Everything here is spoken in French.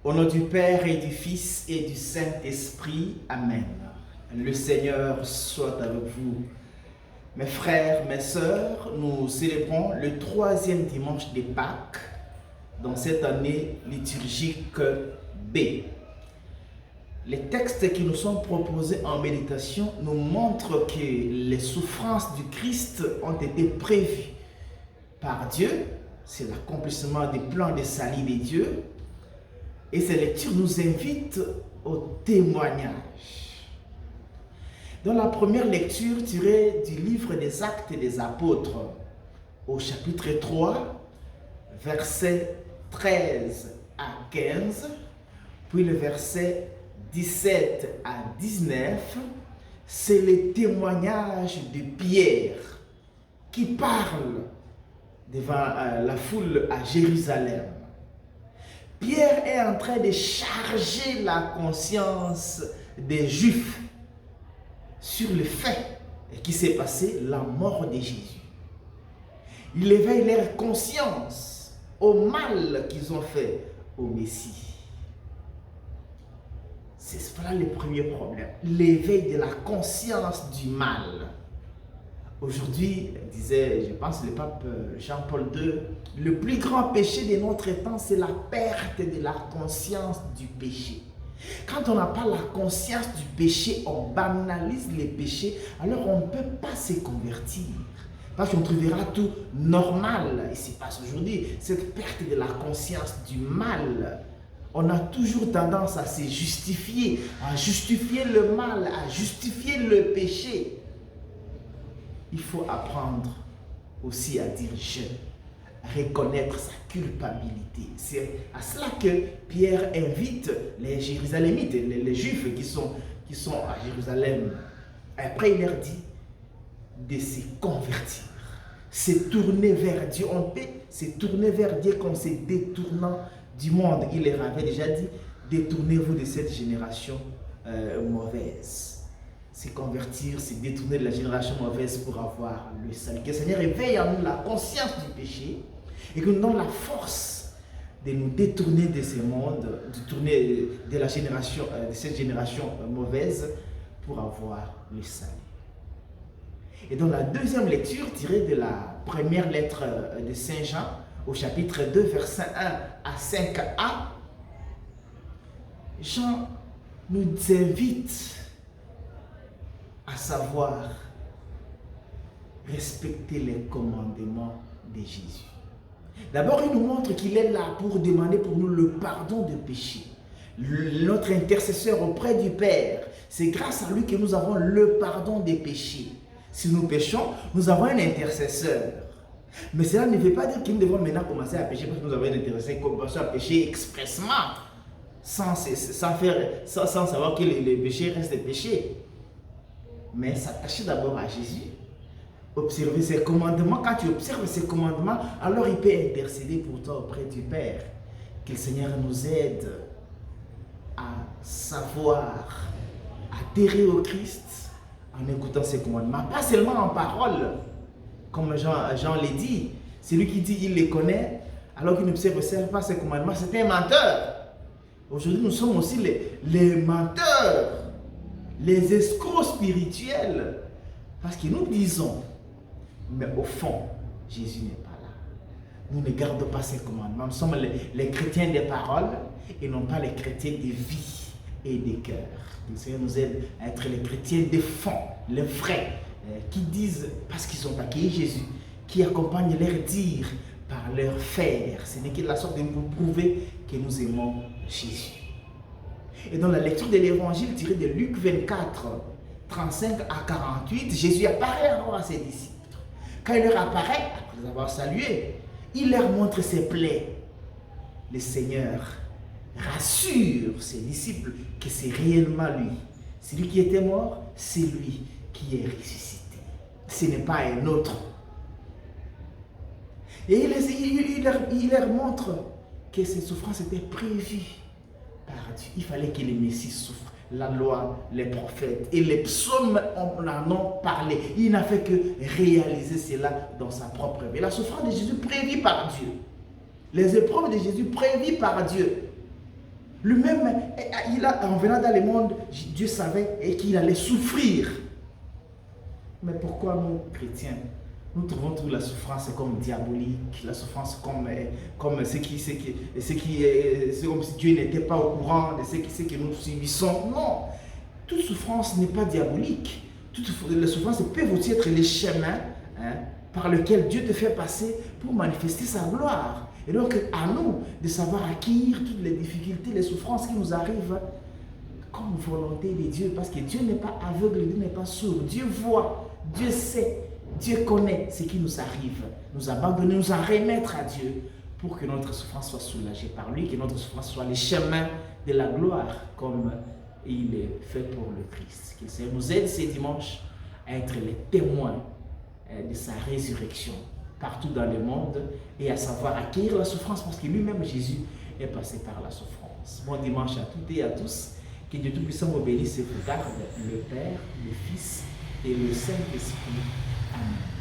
Au nom du Père et du Fils et du Saint-Esprit, Amen. Le Seigneur soit avec vous. Mes frères, mes sœurs, nous célébrons le 3e dimanche de Pâques dans cette année liturgique B. Les textes qui nous sont proposés en méditation nous montrent que les souffrances du Christ ont été prévues par Dieu. C'est l'accomplissement des plans de salut de Dieu. Et ces lectures nous invitent au témoignage. Dans la première lecture tirée du livre des Actes des Apôtres, au chapitre 3, versets 13 à 15, puis le verset 17 à 19, c'est le témoignage de Pierre qui parle devant la foule à Jérusalem. Pierre est en train de charger la conscience des Juifs sur le fait qui s'est passé, la mort de Jésus. Il éveille leur conscience au mal qu'ils ont fait au Messie. C'est cela le premier problème, l'éveil de la conscience du mal. Aujourd'hui, disait, je pense, le pape Jean-Paul II, le plus grand péché de notre temps, c'est la perte de la conscience du péché. Quand on n'a pas la conscience du péché, on banalise les péchés, alors on ne peut pas se convertir. Parce qu'on trouvera tout normal. Il se passe aujourd'hui, cette perte de la conscience du mal. On a toujours tendance à se justifier, à justifier le mal, à justifier le péché. Il faut apprendre aussi à dire je, à reconnaître sa culpabilité. C'est à cela que Pierre invite les Jérusalémites, les Juifs qui sont à Jérusalem. Après, il leur dit de se convertir, se tourner vers Dieu. On peut se tourner vers Dieu comme se détournant du monde. Il leur avait déjà dit, détournez-vous de cette génération mauvaise. Se convertir, se détourner de la génération mauvaise pour avoir le salut. Que le Seigneur éveille en nous la conscience du péché et que nous donne la force de nous détourner de ce monde, de tourner de la génération, de cette génération mauvaise pour avoir le salut. Et dans la deuxième lecture tirée de la première lettre de Saint Jean, au chapitre 2, versets 1 à 5a, Jean nous invite à savoir respecter les commandements de Jésus. D'abord, il nous montre qu'il est là pour demander pour nous le pardon de péché. Notre intercesseur auprès du Père, c'est grâce à lui que nous avons le pardon des péchés. Si nous péchons, nous avons un intercesseur. Mais cela ne veut pas dire que nous devons maintenant commencer à pécher parce que nous avons un intercesseur qui commence à pécher expressement, sans savoir que les péchés restent des péchés. Mais s'attacher d'abord à Jésus, observer ses commandements. Quand tu observes ses commandements, alors il peut intercéder pour toi auprès du Père. Que le Seigneur nous aide à savoir adhérer au Christ en écoutant ses commandements. Pas seulement en parole, comme Jean l'a dit. Celui qui dit qu'il les connaît, alors qu'il n'observe pas ses commandements, c'est un menteur. Aujourd'hui, nous sommes aussi les menteurs, les escrocs spirituels, parce que nous disons, mais au fond, Jésus n'est pas là. Nous ne gardons pas ses commandements. Nous sommes les chrétiens des paroles et non pas les chrétiens des vies et des cœurs. Le Seigneur nous aide à être les chrétiens des fonds, les vrais, qui disent, parce qu'ils ont accueilli Jésus, qui accompagnent leurs dires par leur faire. Ce n'est que la sorte de nous prouver que nous aimons Jésus. Et dans la lecture de l'évangile tirée de Luc 24, 35 à 48, Jésus apparaît encore à ses disciples. Quand il leur apparaît, après les avoir salués, il leur montre ses plaies. Le Seigneur rassure ses disciples que c'est réellement lui. Celui qui était mort, c'est lui qui est ressuscité. Ce n'est pas un autre. Et il leur montre que ces souffrances étaient prévues par Dieu. Il fallait que le Messie souffre. La loi, les prophètes et les psaumes en ont parlé. Il n'a fait que réaliser cela dans sa propre vie. La souffrance de Jésus prévue par Dieu. Les épreuves de Jésus prévues par Dieu. Lui-même, en venant dans le monde, Dieu savait qu'il allait souffrir. Mais pourquoi nous, chrétiens, nous trouvons toute la souffrance comme diabolique, la souffrance comme comme si Dieu n'était pas au courant de ce que nous subissons. Non, toute souffrance n'est pas diabolique. Toutes les souffrances peuvent aussi être les chemins par lesquels Dieu te fait passer pour manifester sa gloire. Et donc, à nous de savoir acquérir toutes les difficultés, les souffrances qui nous arrivent comme volonté de Dieu. Parce que Dieu n'est pas aveugle, Dieu n'est pas sourd. Dieu voit, Dieu sait, Dieu connaît ce qui nous arrive. Nous abandonner, nous en remettre à Dieu pour que notre souffrance soit soulagée par lui, que notre souffrance soit les chemins de la gloire comme il est fait pour le Christ. Que le Seigneur nous aide ce dimanche à être les témoins de sa résurrection partout dans le monde et à savoir accueillir la souffrance parce que lui-même Jésus est passé par la souffrance. Bon dimanche à toutes et à tous. Que Dieu Tout-Puissant vous bénisse et vous garde, le Père, le Fils et le Saint-Esprit. Amen.